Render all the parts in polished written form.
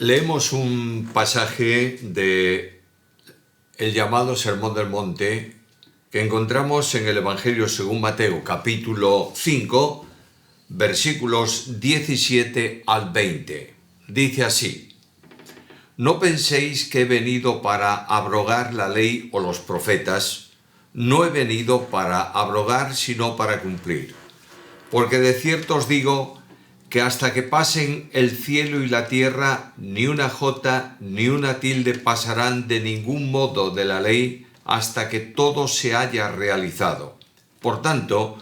Leemos un pasaje de el llamado Sermón del Monte que encontramos en el Evangelio según Mateo, capítulo 5, versículos 17 al 20. Dice así: No penséis que he venido para abrogar la ley o los profetas. No he venido para abrogar, sino para cumplir. Porque de cierto os digo que hasta que pasen el cielo y la tierra, ni una jota ni una tilde pasarán de ningún modo de la ley hasta que todo se haya realizado. Por tanto,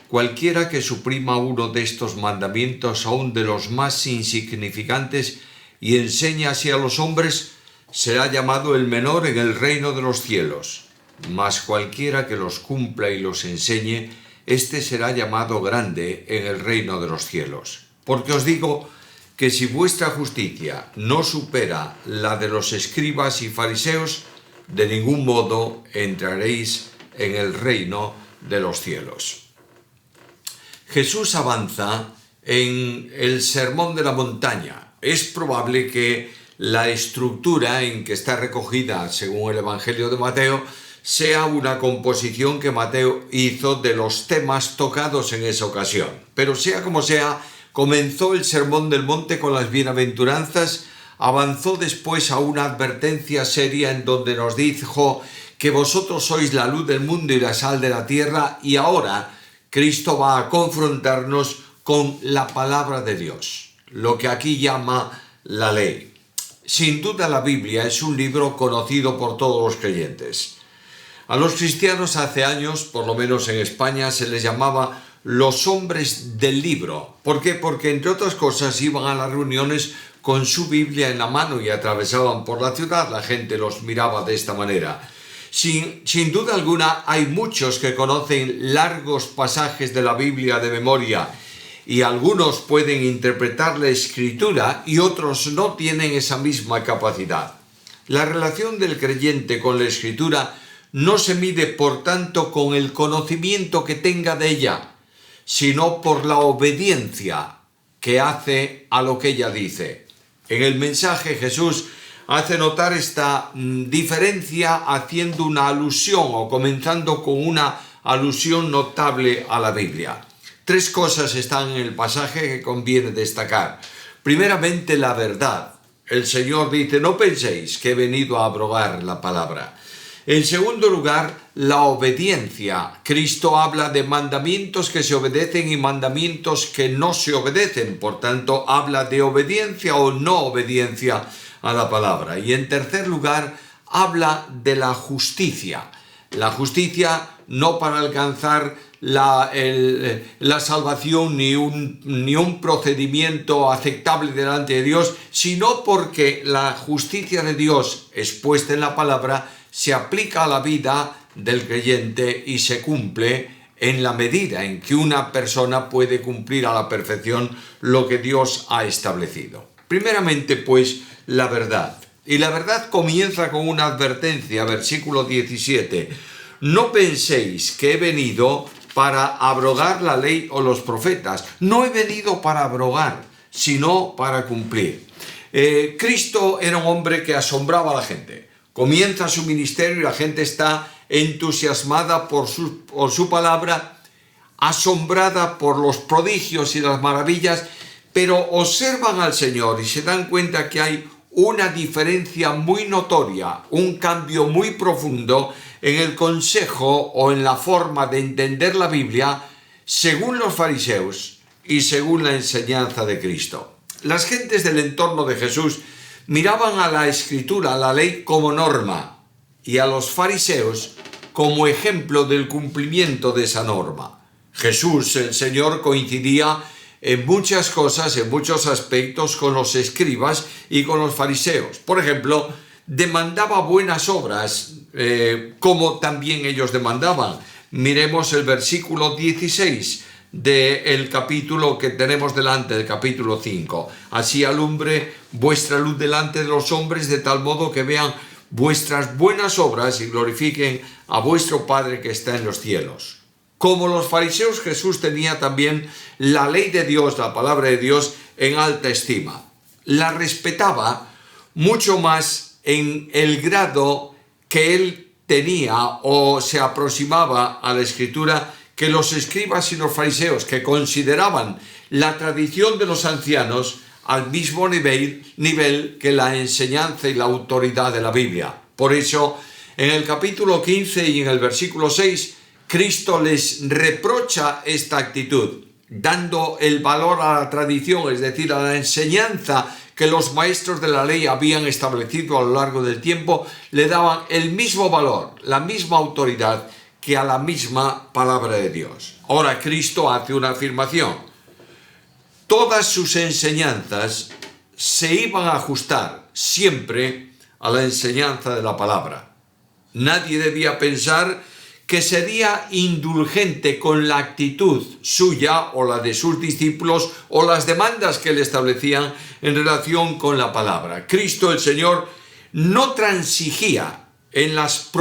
cualquiera que suprima uno de estos mandamientos, aun de los más insignificantes, y enseñe así a los hombres, será llamado el menor en el reino de los cielos. Mas cualquiera que los cumpla y los enseñe, éste será llamado grande en el reino de los cielos. Porque os digo que si vuestra justicia no supera la de los escribas y fariseos, de ningún modo entraréis en el reino de los cielos. Jesús avanza en el Sermón de la Montaña. Es probable que la estructura en que está recogida, según el Evangelio de Mateo, sea una composición que Mateo hizo de los temas tocados en esa ocasión. Pero sea como sea, comenzó el Sermón del Monte con las bienaventuranzas, avanzó después a una advertencia seria en donde nos dijo que vosotros sois la luz del mundo y la sal de la tierra, y ahora Cristo va a confrontarnos con la palabra de Dios, lo que aquí llama la ley. Sin duda la Biblia es un libro conocido por todos los creyentes. A los cristianos hace años, por lo menos en España, se les llamaba los hombres del libro. ¿Por qué? Porque entre otras cosas iban a las reuniones con su Biblia en la mano y atravesaban por la ciudad. La gente los miraba de esta manera. Sin duda alguna hay muchos que conocen largos pasajes de la Biblia de memoria, y algunos pueden interpretar la Escritura y otros no tienen esa misma capacidad. La relación del creyente con la Escritura no se mide, por tanto, con el conocimiento que tenga de ella, sino por la obediencia que hace a lo que ella dice. En el mensaje Jesús hace notar esta diferencia haciendo una alusión o comenzando con una alusión notable a la Biblia. Tres cosas están en el pasaje que conviene destacar. Primeramente, la verdad. El Señor dice: no penséis que he venido a abrogar la palabra. En segundo lugar, la obediencia. Cristo habla de mandamientos que se obedecen y mandamientos que no se obedecen. Por tanto, habla de obediencia o no obediencia a la palabra. Y en tercer lugar, habla de la justicia. La justicia no para alcanzar la salvación ni un procedimiento aceptable delante de Dios, sino porque la justicia de Dios expuesta en la palabra se aplica a la vida del creyente y se cumple en la medida en que una persona puede cumplir a la perfección lo que Dios ha establecido. Primeramente, pues, la verdad. Y la verdad comienza con una advertencia, versículo 17. No penséis que he venido para abrogar la ley o los profetas. No he venido para abrogar, sino para cumplir. Cristo era un hombre que asombraba a la gente. Comienza su ministerio y la gente está entusiasmada por su palabra, asombrada por los prodigios y las maravillas, pero observan al Señor y se dan cuenta que hay una diferencia muy notoria, un cambio muy profundo en el consejo o en la forma de entender la Biblia según los fariseos y según la enseñanza de Cristo. Las gentes del entorno de Jesús miraban a la Escritura, a la ley, como norma, y a los fariseos como ejemplo del cumplimiento de esa norma. Jesús, el Señor, coincidía en muchas cosas, en muchos aspectos, con los escribas y con los fariseos. Por ejemplo, demandaba buenas obras, como también ellos demandaban. Miremos el versículo 16 del capítulo que tenemos delante, del capítulo 5. Así alumbre vuestra luz delante de los hombres, de tal modo que vean vuestras buenas obras y glorifiquen a vuestro Padre que está en los cielos. Como los fariseos, Jesús tenía también la ley de Dios, la palabra de Dios, en alta estima. la respetaba mucho más en el grado que él tenía o se aproximaba a la Escritura que los escribas y los fariseos, que consideraban la tradición de los ancianos al mismo nivel que la enseñanza y la autoridad de la Biblia. Por eso, en el capítulo 15 y en el versículo 6, Cristo les reprocha esta actitud, dando el valor a la tradición, es decir, a la enseñanza que los maestros de la ley habían establecido a lo largo del tiempo, le daban el mismo valor, la misma autoridad que a la misma palabra de Dios. Ahora Cristo hace una afirmación. Todas sus enseñanzas se iban a ajustar siempre a la enseñanza de la palabra. Nadie debía pensar que sería indulgente con la actitud suya o la de sus discípulos o las demandas que le establecían en relación con la palabra. Cristo, el Señor, no transigía en las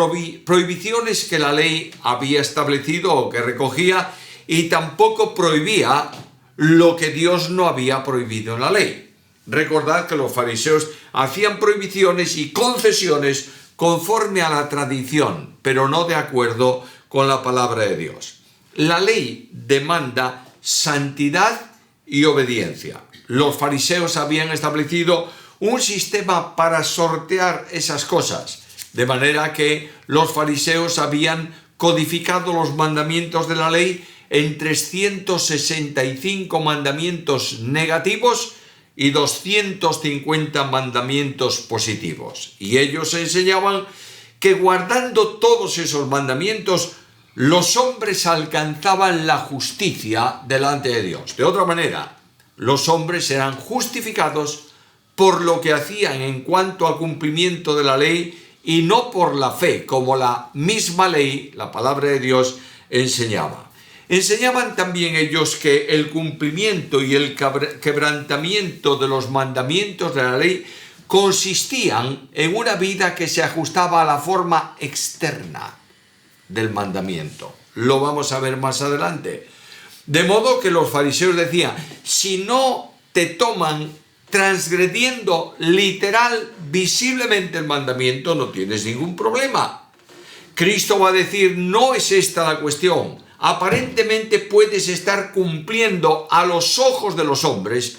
prohibiciones que la ley había establecido o que recogía, y tampoco prohibía lo que Dios no había prohibido en la ley. Recordad que los fariseos hacían prohibiciones y concesiones conforme a la tradición, pero no de acuerdo con la palabra de Dios. La ley demanda santidad y obediencia. Los fariseos habían establecido un sistema para sortear esas cosas, de manera que los fariseos habían codificado los mandamientos de la ley en 365 mandamientos negativos y 250 mandamientos positivos. Y ellos enseñaban que guardando todos esos mandamientos, los hombres alcanzaban la justicia delante de Dios. De otra manera, los hombres eran justificados por lo que hacían en cuanto al cumplimiento de la ley y no por la fe, como la misma ley, la palabra de Dios, enseñaba. Enseñaban también ellos que el cumplimiento y el quebrantamiento de los mandamientos de la ley consistían en una vida que se ajustaba a la forma externa del mandamiento. Lo vamos a ver más adelante. De modo que los fariseos decían, si no te toman transgrediendo literal, visiblemente el mandamiento, no tienes ningún problema. Cristo va a decir, no es esta la cuestión. Aparentemente puedes estar cumpliendo a los ojos de los hombres,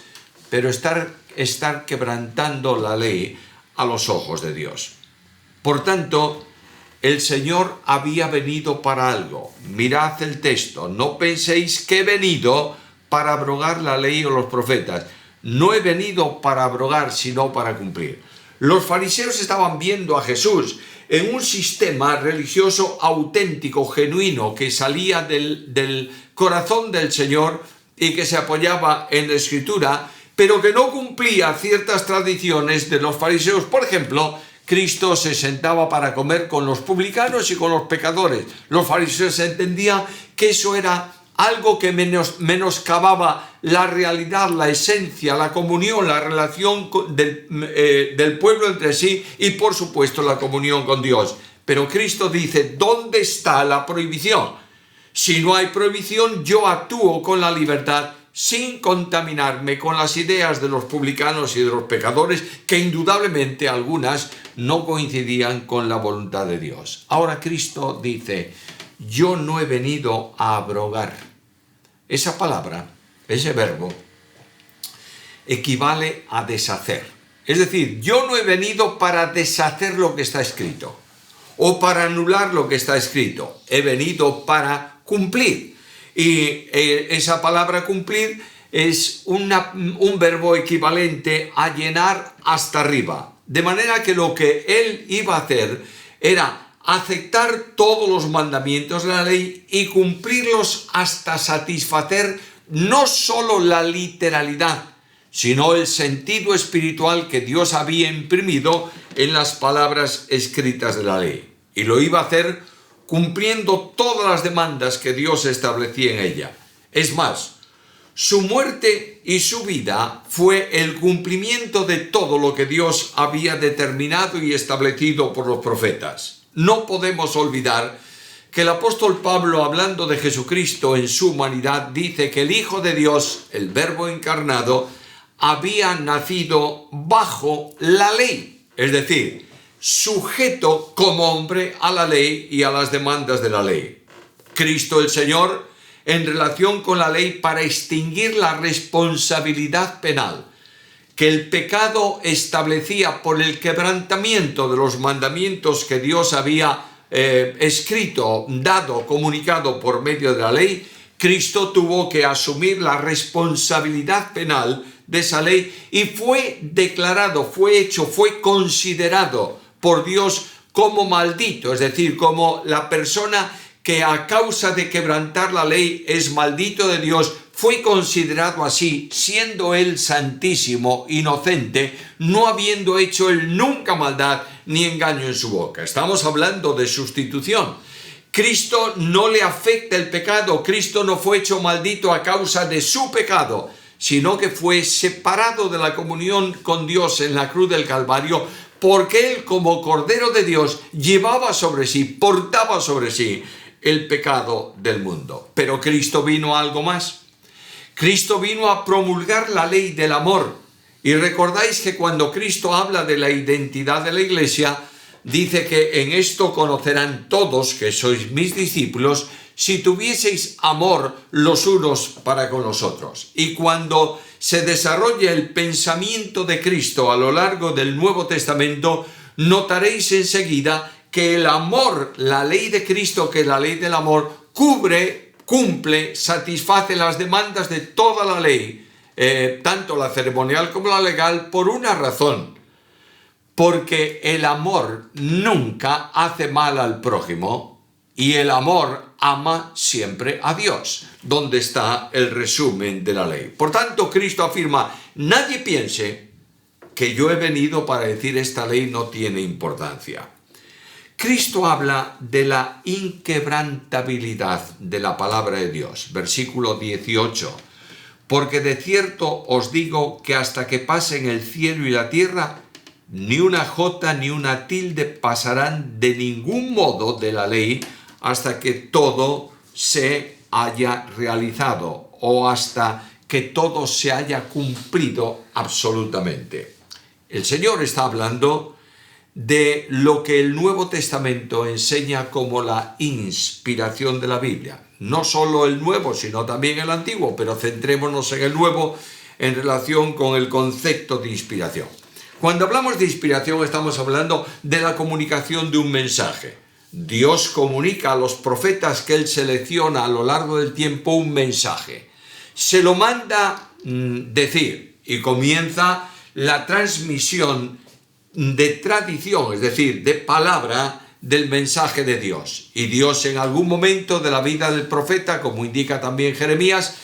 pero estar quebrantando la ley a los ojos de Dios. Por tanto, el Señor había venido para algo. Mirad el texto. No penséis que he venido para abrogar la ley o los profetas. No he venido para abrogar, sino para cumplir. Los fariseos estaban viendo a Jesús en un sistema religioso auténtico, genuino, que salía del corazón del Señor y que se apoyaba en la Escritura, pero que no cumplía ciertas tradiciones de los fariseos. Por ejemplo, Cristo se sentaba para comer con los publicanos y con los pecadores. Los fariseos entendían que eso era algo que menoscababa la realidad, la esencia, la comunión, la relación del pueblo entre sí y, por supuesto, la comunión con Dios. Pero Cristo dice, ¿dónde está la prohibición? Si no hay prohibición, yo actúo con la libertad sin contaminarme con las ideas de los publicanos y de los pecadores, que indudablemente algunas no coincidían con la voluntad de Dios. Ahora Cristo dice, yo no he venido a abrogar. Esa palabra, ese verbo, equivale a deshacer. Es decir, yo no he venido para deshacer lo que está escrito o para anular lo que está escrito. He venido para cumplir. Y esa palabra cumplir es un verbo equivalente a llenar hasta arriba. De manera que lo que él iba a hacer era aceptar todos los mandamientos de la ley y cumplirlos hasta satisfacer no solo la literalidad, sino el sentido espiritual que Dios había imprimido en las palabras escritas de la ley. Y lo iba a hacer cumpliendo todas las demandas que Dios establecía en ella. Es más, su muerte y su vida fue el cumplimiento de todo lo que Dios había determinado y establecido por los profetas. No podemos olvidar que el apóstol Pablo, hablando de Jesucristo en su humanidad, dice que el Hijo de Dios, el Verbo encarnado, había nacido bajo la ley, es decir, sujeto como hombre a la ley y a las demandas de la ley. Cristo el Señor, en relación con la ley para extinguir la responsabilidad penal que el pecado establecía por el quebrantamiento de los mandamientos que Dios había escrito, dado, comunicado por medio de la ley, Cristo tuvo que asumir la responsabilidad penal de esa ley y fue declarado, fue considerado por Dios como maldito, es decir, como la persona que a causa de quebrantar la ley es maldito de Dios. Fue considerado así, siendo él santísimo, inocente, no habiendo hecho él nunca maldad ni engaño en su boca. Estamos hablando de sustitución. Cristo no le afecta el pecado, Cristo no fue hecho maldito a causa de su pecado, sino que fue separado de la comunión con Dios en la cruz del Calvario, porque él como Cordero de Dios llevaba sobre sí, portaba sobre sí el pecado del mundo. Pero Cristo vino a algo más. Cristo vino a promulgar la ley del amor. Y recordáis que cuando Cristo habla de la identidad de la iglesia, dice que en esto conocerán todos que sois mis discípulos si tuvieseis amor los unos para con los otros. Y cuando se desarrolla el pensamiento de Cristo a lo largo del Nuevo Testamento, notaréis enseguida que el amor, la ley de Cristo, que es la ley del amor, cumple, satisface las demandas de toda la ley, tanto la ceremonial como la legal, por una razón. Porque el amor nunca hace mal al prójimo y el amor ama siempre a Dios, donde está el resumen de la ley. Por tanto, Cristo afirma, nadie piense que yo he venido para decir esta ley no tiene importancia. Cristo habla de la inquebrantabilidad de la palabra de Dios. Versículo 18. Porque de cierto os digo que hasta que pasen el cielo y la tierra, ni una jota ni una tilde pasarán de ningún modo de la ley hasta que todo se haya realizado o hasta que todo se haya cumplido absolutamente. El Señor está hablando de lo que el Nuevo Testamento enseña como la inspiración de la Biblia. No solo el Nuevo, sino también el Antiguo, pero centrémonos en el Nuevo en relación con el concepto de inspiración. Cuando hablamos de inspiración estamos hablando de la comunicación de un mensaje. Dios comunica a los profetas que Él selecciona a lo largo del tiempo un mensaje. Se lo manda decir y comienza la transmisión de tradición, es decir, de palabra del mensaje de Dios. Y Dios en algún momento de la vida del profeta, como indica también Jeremías,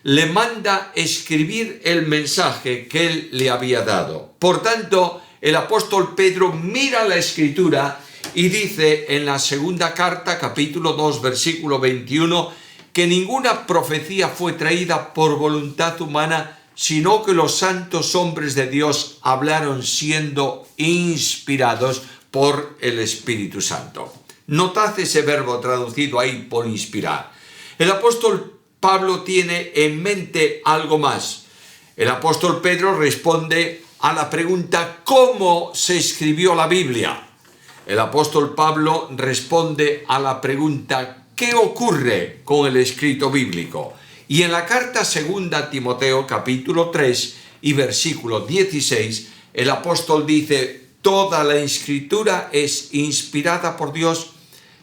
le manda escribir el mensaje que él le había dado. Por tanto, el apóstol Pedro mira la escritura y dice en la segunda carta, capítulo 2, versículo 21, que ninguna profecía fue traída por voluntad humana, sino que los santos hombres de Dios hablaron siendo inspirados por el Espíritu Santo. Notad ese verbo traducido ahí por inspirar. El apóstol Pablo tiene en mente algo más. El apóstol Pedro responde a la pregunta ¿cómo se escribió la Biblia? El apóstol Pablo responde a la pregunta ¿qué ocurre con el escrito bíblico? Y en la carta segunda a Timoteo, capítulo 3 y versículo 16, el apóstol dice, toda la escritura es inspirada por Dios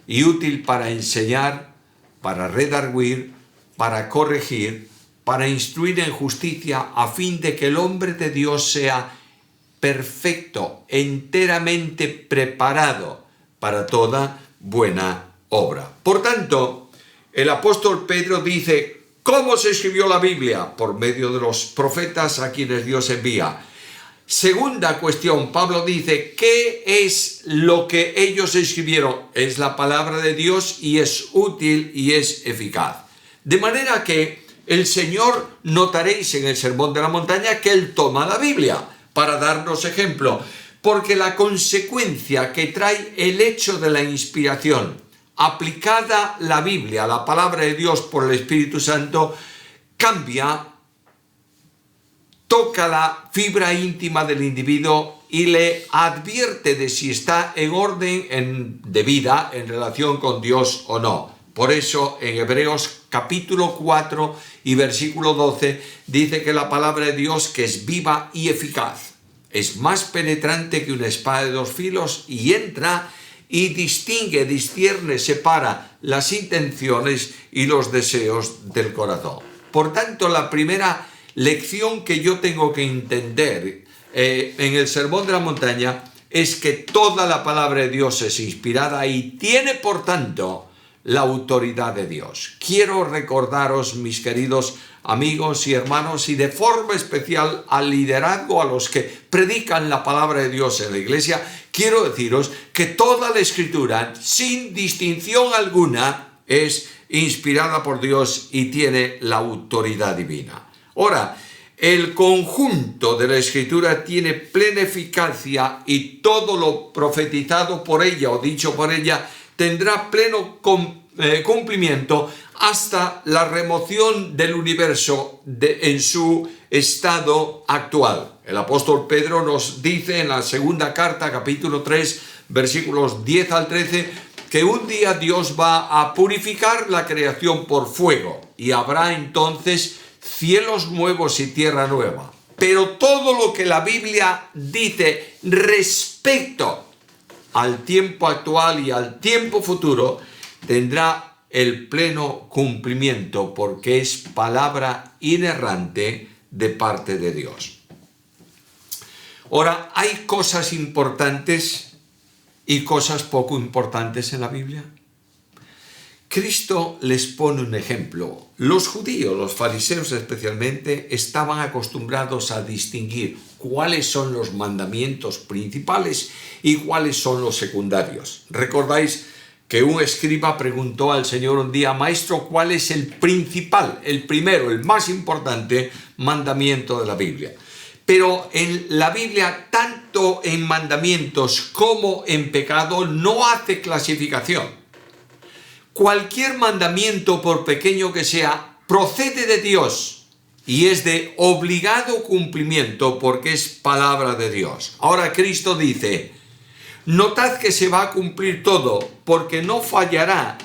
y útil para enseñar, para redarguir, para corregir, para instruir en justicia, a fin de que el hombre de Dios sea perfecto, enteramente preparado para toda buena obra. Por tanto, el apóstol Pedro dice, ¿cómo se escribió la Biblia? Por medio de los profetas a quienes Dios envía. Segunda cuestión, Pablo dice, ¿qué es lo que ellos escribieron? Es la palabra de Dios y es útil y es eficaz. De manera que el Señor, notaréis en el Sermón de la Montaña, que Él toma la Biblia para darnos ejemplo, porque la consecuencia que trae el hecho de la inspiración, aplicada la Biblia, la palabra de Dios por el Espíritu Santo, cambia toca la fibra íntima del individuo y le advierte de si está en orden de vida en relación con Dios o no. Por eso en Hebreos capítulo 4 y versículo 12 dice que la palabra de Dios, que es viva y eficaz, es más penetrante que una espada de dos filos y entra y distingue, discierne, separa las intenciones y los deseos del corazón. Por tanto, la primera lección que yo tengo que entender en el Sermón de la Montaña es que toda la palabra de Dios es inspirada y tiene, por tanto, la autoridad de Dios. Quiero recordaros, mis queridos amigos y hermanos, y de forma especial al liderazgo, a los que predican la palabra de Dios en la iglesia, quiero deciros que toda la Escritura, sin distinción alguna, es inspirada por Dios y tiene la autoridad divina. Ahora, el conjunto de la Escritura tiene plena eficacia y todo lo profetizado por ella o dicho por ella tendrá pleno cumplimiento hasta la remoción del universo en su estado actual. El apóstol Pedro nos dice en la segunda carta, capítulo 3, versículos 10 al 13, que un día Dios va a purificar la creación por fuego y habrá entonces cielos nuevos y tierra nueva. Pero todo lo que la Biblia dice respecto al tiempo actual y al tiempo futuro tendrá el pleno cumplimiento porque es palabra inerrante de parte de Dios. Ahora, ¿hay cosas importantes y cosas poco importantes en la Biblia? Cristo les pone un ejemplo. Los judíos, los fariseos especialmente, estaban acostumbrados a distinguir cuáles son los mandamientos principales y cuáles son los secundarios. ¿Recordáis que un escriba preguntó al Señor un día: Maestro, ¿cuál es el principal, el primero, el más importante mandamiento de la Biblia? Pero en la Biblia, tanto en mandamientos como en pecado, no hace clasificación. Cualquier mandamiento, por pequeño que sea, procede de Dios y es de obligado cumplimiento porque es palabra de Dios. Ahora Cristo dice: notad que se va a cumplir todo, porque no fallará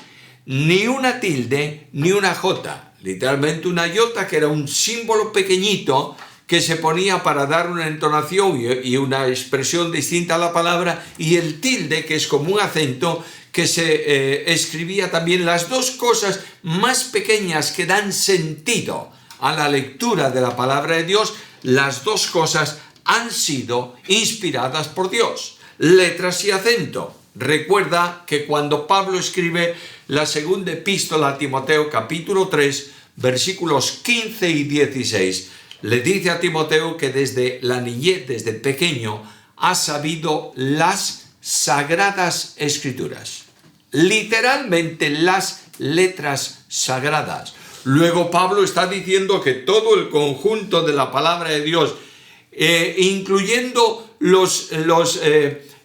ni una tilde ni una jota. Literalmente una iota, que era un símbolo pequeñito que se ponía para dar una entonación y una expresión distinta a la palabra, y el tilde, que es como un acento, que se escribía también. Las dos cosas más pequeñas que dan sentido a la lectura de la palabra de Dios, las dos cosas han sido inspiradas por Dios. Letras y acento. Recuerda que cuando Pablo escribe la segunda epístola a Timoteo, capítulo 3, versículos 15 y 16, le dice a Timoteo que desde la niñez, desde pequeño, ha sabido las sagradas escrituras. Literalmente las letras sagradas. Luego Pablo está diciendo que todo el conjunto de la palabra de Dios, incluyendo los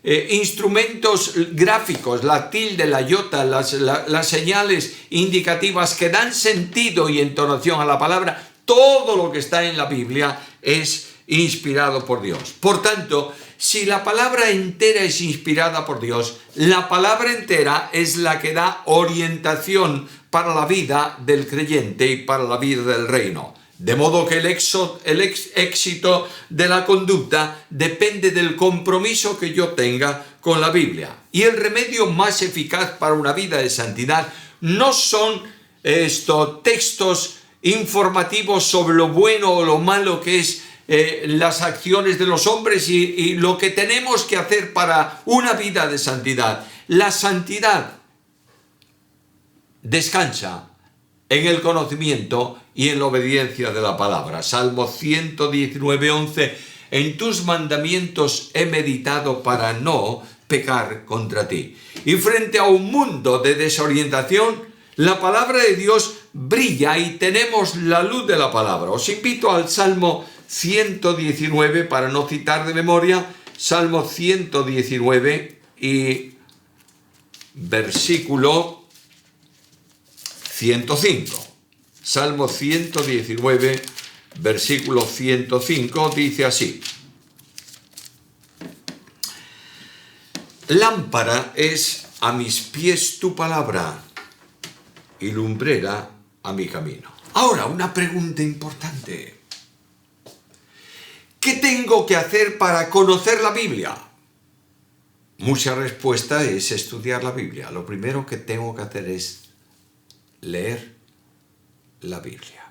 instrumentos gráficos, la tilde, la iota, las señales indicativas que dan sentido y entonación a la palabra, todo lo que está en la Biblia es inspirado por Dios. Por tanto, si la palabra entera es inspirada por Dios, la palabra entera es la que da orientación para la vida del creyente y para la vida del reino. De modo que el éxito de la conducta depende del compromiso que yo tenga con la Biblia. Y el remedio más eficaz para una vida de santidad no son estos textos informativos sobre lo bueno o lo malo que es las acciones de los hombres y lo que tenemos que hacer para una vida de santidad. La santidad descansa en el conocimiento y en la obediencia de la palabra. Salmo 119:11: en tus mandamientos he meditado para no pecar contra ti. Y frente a un mundo de desorientación, la palabra de Dios brilla y tenemos la luz de la palabra. Os invito al Salmo 119, para no citar de memoria, Salmo 119 y versículo 105. Salmo 119, versículo 105, dice así: lámpara es a mis pies tu palabra y lumbrera a mi camino. Ahora, una pregunta importante. ¿Qué tengo que hacer para conocer la Biblia? Mucha respuesta es estudiar la Biblia. Lo primero que tengo que hacer es leer la Biblia.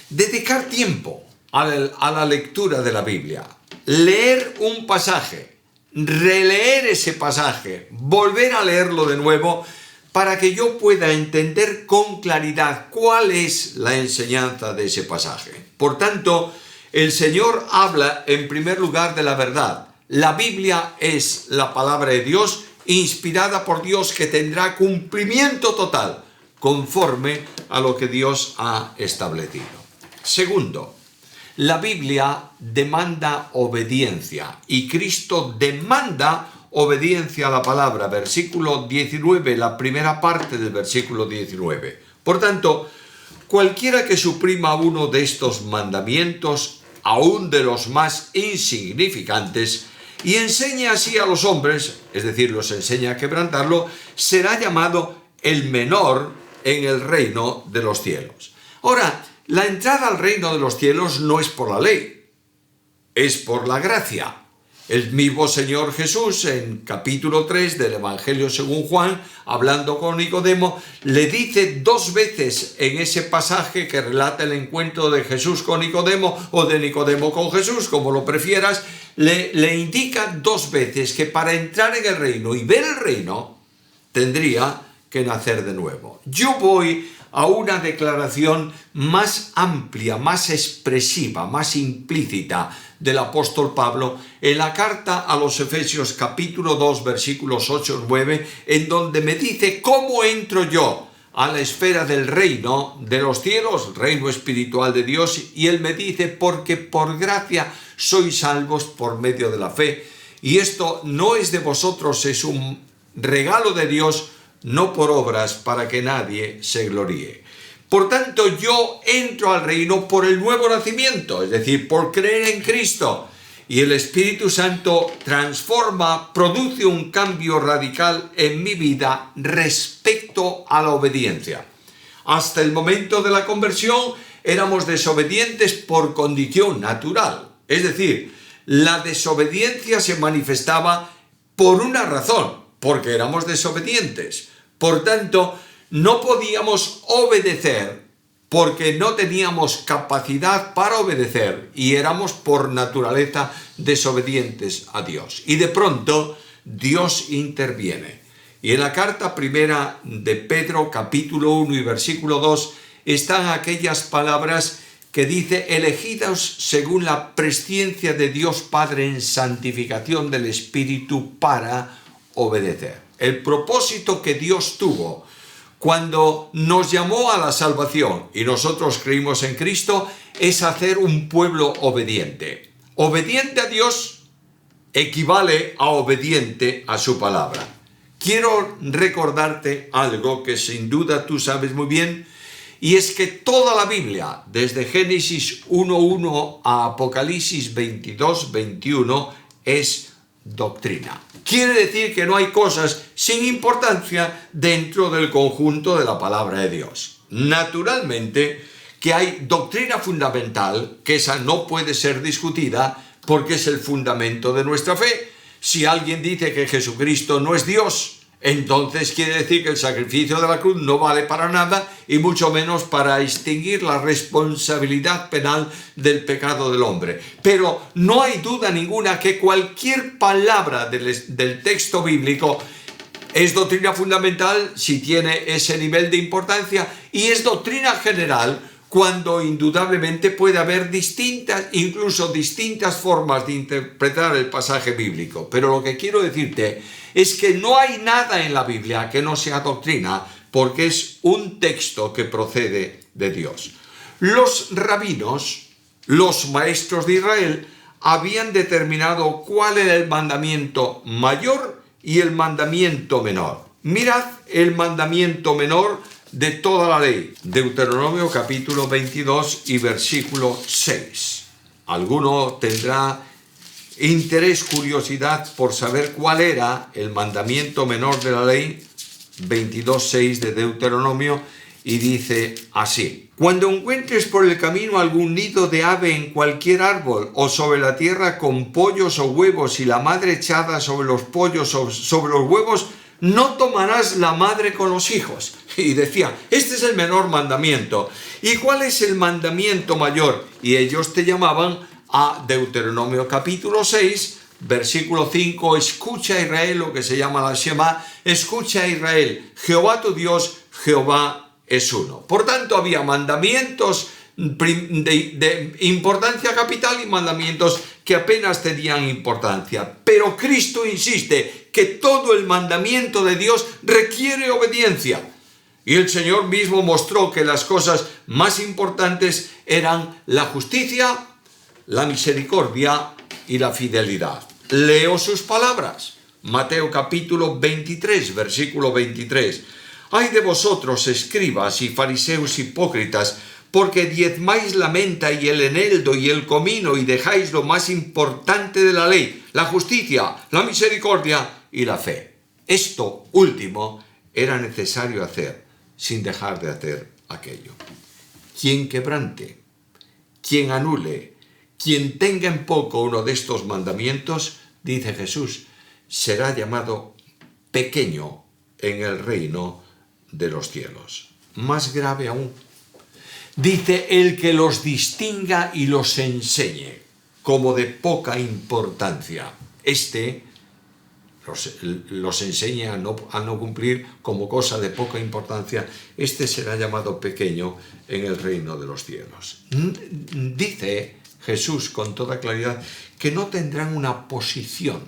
Dedicar tiempo a la lectura de la Biblia. Leer un pasaje, releer ese pasaje, volver a leerlo de nuevo para que yo pueda entender con claridad cuál es la enseñanza de ese pasaje. Por tanto, el Señor habla en primer lugar de la verdad. La Biblia es la palabra de Dios, inspirada por Dios, que tendrá cumplimiento total, conforme a lo que Dios ha establecido. Segundo, la Biblia demanda obediencia y Cristo demanda obediencia a la palabra. Versículo 19, la primera parte del versículo 19. Por tanto, cualquiera que suprima uno de estos mandamientos, aún de los más insignificantes, y enseña así a los hombres, es decir, los enseña a quebrantarlo, será llamado el menor en el reino de los cielos. Ahora, la entrada al reino de los cielos no es por la ley, es por la gracia. El mismo Señor Jesús, en capítulo 3 del Evangelio según Juan, hablando con Nicodemo, le dice 2 veces en ese pasaje que relata el encuentro de Jesús con Nicodemo, o de Nicodemo con Jesús, como lo prefieras, le indica 2 veces que para entrar en el reino y ver el reino, tendría que nacer de nuevo. Yo voy a una declaración más amplia, más expresiva, más implícita del apóstol Pablo en la carta a los Efesios capítulo 2 versículos 8-9, en donde me dice cómo entro yo a la esfera del reino de los cielos, el reino espiritual de Dios, y él me dice: porque por gracia sois salvos por medio de la fe, y esto no es de vosotros, es un regalo de Dios, no por obras, para que nadie se gloríe. Por tanto, yo entro al reino por el nuevo nacimiento, es decir, por creer en Cristo. Y el Espíritu Santo transforma, produce un cambio radical en mi vida respecto a la obediencia. Hasta el momento de la conversión éramos desobedientes por condición natural. Es decir, la desobediencia se manifestaba por una razón, porque éramos desobedientes. Por tanto, no podíamos obedecer porque no teníamos capacidad para obedecer y éramos por naturaleza desobedientes a Dios. Y de pronto Dios interviene. Y en la carta primera de Pedro, capítulo 1 y versículo 2, están aquellas palabras que dice: elegidos según la presciencia de Dios Padre en santificación del Espíritu para obedecer. El propósito que Dios tuvo cuando nos llamó a la salvación y nosotros creímos en Cristo es hacer un pueblo obediente. Obediente a Dios equivale a obediente a su palabra. Quiero recordarte algo que sin duda tú sabes muy bien, y es que toda la Biblia, desde Génesis 1:1 a Apocalipsis 22:21, es doctrina. Quiere decir que no hay cosas sin importancia dentro del conjunto de la palabra de Dios. Naturalmente que hay doctrina fundamental, que esa no puede ser discutida porque es el fundamento de nuestra fe. Si alguien dice que Jesucristo no es Dios, entonces quiere decir que el sacrificio de la cruz no vale para nada, y mucho menos para extinguir la responsabilidad penal del pecado del hombre. Pero no hay duda ninguna que cualquier palabra del texto bíblico es doctrina fundamental si tiene ese nivel de importancia, y es doctrina general cuando indudablemente puede haber incluso distintas formas de interpretar el pasaje bíblico. Pero lo que quiero decirte es que no hay nada en la Biblia que no sea doctrina, porque es un texto que procede de Dios. Los rabinos, los maestros de Israel, habían determinado cuál era el mandamiento mayor y el mandamiento menor. Mirad el mandamiento menor de toda la ley. Deuteronomio capítulo 22 y versículo 6. Alguno tendrá interés, curiosidad por saber cuál era el mandamiento menor de la ley, 22.6 de Deuteronomio, y dice así: cuando encuentres por el camino algún nido de ave en cualquier árbol o sobre la tierra con pollos o huevos y la madre echada sobre los pollos o sobre los huevos, no tomarás la madre con los hijos. Y decía, este es el menor mandamiento. ¿Y cuál es el mandamiento mayor? Y ellos te llamaban a Deuteronomio capítulo 6, versículo 5, escucha Israel, lo que se llama la Shema, escucha Israel, Jehová tu Dios, Jehová es uno. Por tanto, había mandamientos de importancia capital y mandamientos que apenas tenían importancia. Pero Cristo insiste que todo el mandamiento de Dios requiere obediencia. Y el Señor mismo mostró que las cosas más importantes eran la justicia, la misericordia y la fidelidad. Leo sus palabras. Mateo capítulo 23, versículo 23. Ay de vosotros, escribas y fariseos hipócritas, porque diezmáis la menta y el eneldo y el comino y dejáis lo más importante de la ley, la justicia, la misericordia y la fe. Esto último era necesario hacer sin dejar de hacer aquello. Quien quebrante, quien anule, quien tenga en poco uno de estos mandamientos, dice Jesús, será llamado pequeño en el reino de los cielos. Más grave aún, dice el que los distinga y los enseñe como de poca importancia. Los enseña a no cumplir como cosa de poca importancia. Este será llamado pequeño en el reino de los cielos. Dice Jesús con toda claridad que no tendrán una posición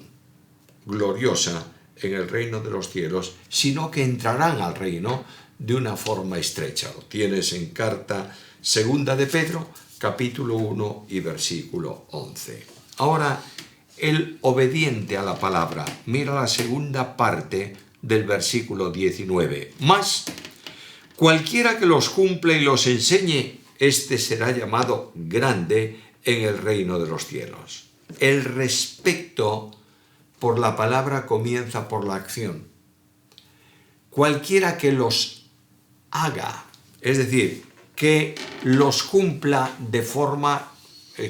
gloriosa en el reino de los cielos, sino que entrarán al reino de una forma estrecha. Lo tienes en carta segunda de Pedro, capítulo 1 y versículo 11. Ahora, el obediente a la palabra. Mira la segunda parte del versículo 19. Mas, cualquiera que los cumple y los enseñe, este será llamado grande en el reino de los cielos. El respeto por la palabra comienza por la acción. Cualquiera que los haga, es decir, que los cumpla de forma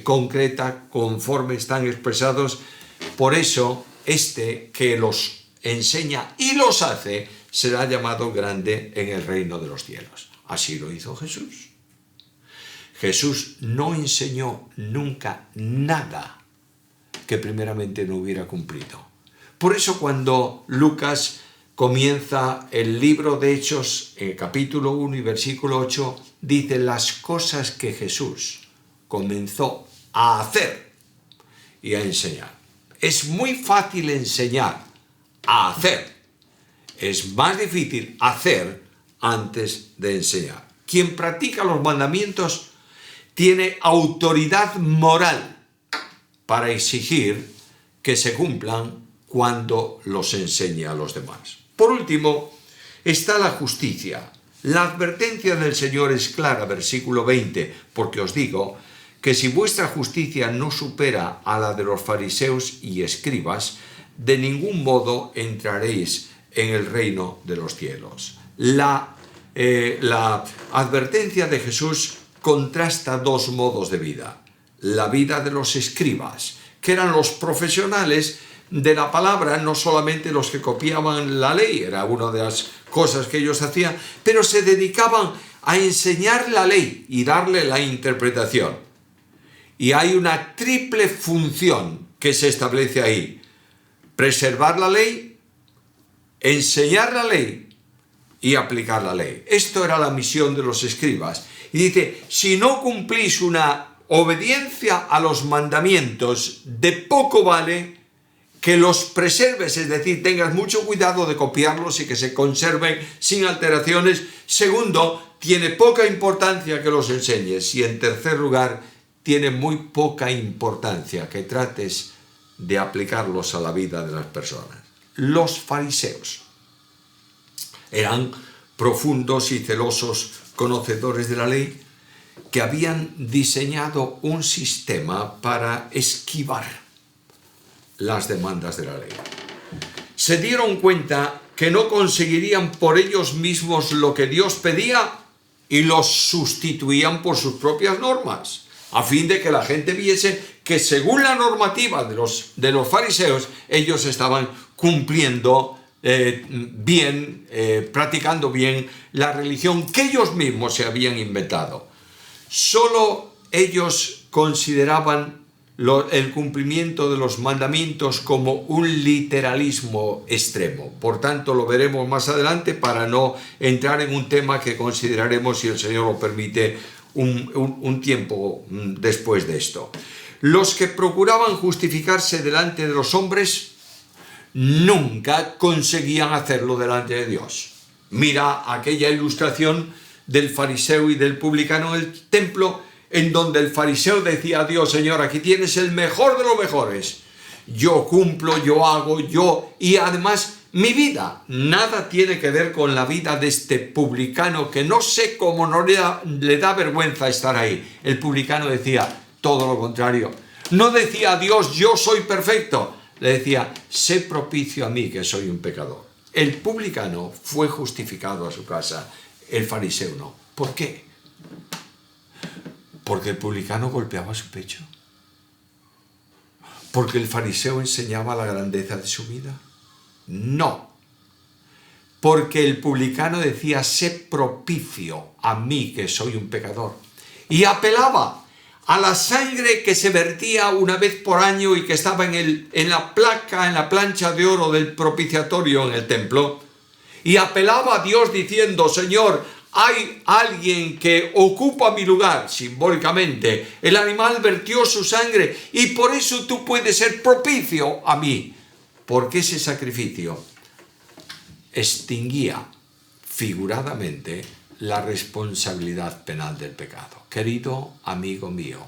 concreta, conforme están expresados, por eso este que los enseña y los hace será llamado grande en el reino de los cielos. Así lo hizo Jesús. Jesús no enseñó nunca nada que primeramente no hubiera cumplido. Por eso cuando Lucas comienza el libro de Hechos, en el capítulo 1 y versículo 8, dice las cosas que Jesús comenzó a hacer y a enseñar. Es muy fácil enseñar, a hacer. Es más difícil hacer antes de enseñar. Quien practica los mandamientos tiene autoridad moral para exigir que se cumplan cuando los enseña a los demás. Por último, está la justicia. La advertencia del Señor es clara, versículo 20, porque os digo que si vuestra justicia no supera a la de los fariseos y escribas, de ningún modo entraréis en el reino de los cielos. La advertencia de Jesús contrasta dos modos de vida. La vida de los escribas, que eran los profesionales de la palabra, no solamente los que copiaban la ley, era una de las cosas que ellos hacían, pero se dedicaban a enseñar la ley y darle la interpretación. Y hay una triple función que se establece ahí: preservar la ley, enseñar la ley y aplicar la ley. Esto era la misión de los escribas. Y dice, si no cumplís una obediencia a los mandamientos, de poco vale que los preserves, es decir, tengas mucho cuidado de copiarlos y que se conserven sin alteraciones. Segundo, tiene poca importancia que los enseñes. Y en tercer lugar, tiene muy poca importancia que trates de aplicarlos a la vida de las personas. Los fariseos eran profundos y celosos conocedores de la ley, que habían diseñado un sistema para esquivar las demandas de la ley. Se dieron cuenta que no conseguirían por ellos mismos lo que Dios pedía y los sustituían por sus propias normas, a fin de que la gente viese que según la normativa de los fariseos, ellos estaban cumpliendo bien, practicando bien la religión que ellos mismos se habían inventado. Solo ellos consideraban el cumplimiento de los mandamientos como un literalismo extremo. Por tanto, lo veremos más adelante para no entrar en un tema que consideraremos, si el Señor lo permite, un tiempo después de esto. Los que procuraban justificarse delante de los hombres nunca conseguían hacerlo delante de Dios. Mira aquella ilustración del fariseo y del publicano en el templo, en donde el fariseo decía a Dios: Señor, aquí tienes el mejor de los mejores. Yo cumplo, yo hago, y además mi vida nada tiene que ver con la vida de este publicano, que no sé cómo no le da vergüenza estar ahí. El publicano decía todo lo contrario. No decía a Dios: yo soy perfecto. Le decía: sé propicio a mí, que soy un pecador. El publicano fue justificado a su casa, el fariseo no. ¿Por qué? ¿Porque el publicano golpeaba su pecho? ¿Porque el fariseo enseñaba la grandeza de su vida? No. Porque el publicano decía: sé propicio a mí, que soy un pecador. Y apelaba a la sangre que se vertía una vez por año y que estaba en la placa, en la plancha de oro del propiciatorio en el templo. Y apelaba a Dios diciendo: Señor, hay alguien que ocupa mi lugar, simbólicamente. El animal vertió su sangre y por eso tú puedes ser propicio a mí. Porque ese sacrificio extinguía figuradamente la responsabilidad penal del pecado. Querido amigo mío,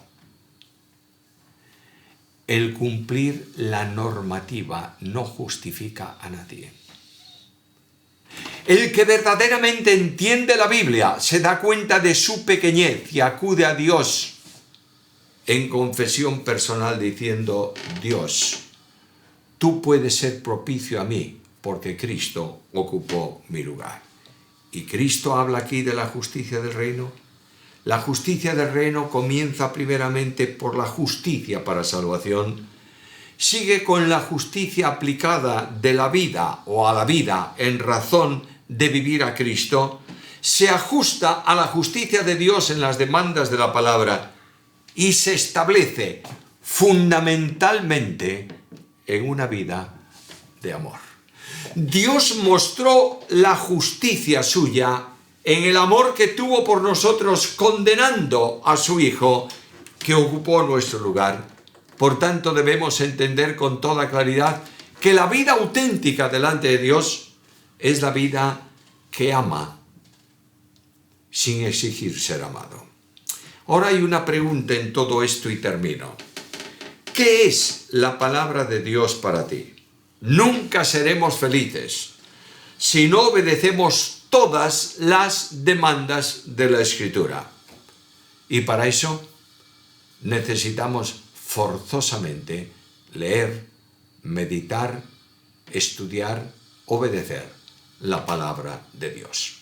el cumplir la normativa no justifica a nadie. El que verdaderamente entiende la Biblia se da cuenta de su pequeñez y acude a Dios en confesión personal diciendo: Dios, tú puedes ser propicio a mí porque Cristo ocupó mi lugar. Y Cristo habla aquí de la justicia del reino. La justicia del reino comienza primeramente por la justicia para salvación. Sigue con la justicia aplicada de la vida o a la vida en razón de vivir a Cristo. Se ajusta a la justicia de Dios en las demandas de la palabra y se establece fundamentalmente en una vida de amor. Dios mostró la justicia suya en el amor que tuvo por nosotros, condenando a su Hijo que ocupó nuestro lugar. Por tanto, debemos entender con toda claridad que la vida auténtica delante de Dios es la vida que ama sin exigir ser amado. Ahora hay una pregunta en todo esto y termino. ¿Qué es la palabra de Dios para ti? Nunca seremos felices si no obedecemos todas las demandas de la Escritura. Y para eso necesitamos forzosamente leer, meditar, estudiar, obedecer la palabra de Dios.